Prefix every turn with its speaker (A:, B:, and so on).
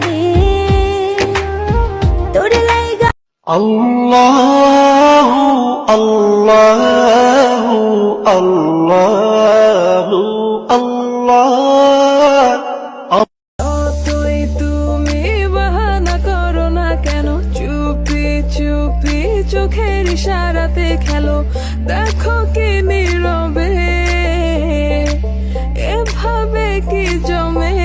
A: রে তোর লাইগা
B: আল্লাহু আল্লাহু আল্লাহু আল্লাহ।
C: তুই তুমি বাহানা করো না কেন, চুপি চুপি চোখের ইশারাতে খেলো, দেখো কি নীরবে এভাবে কি জমে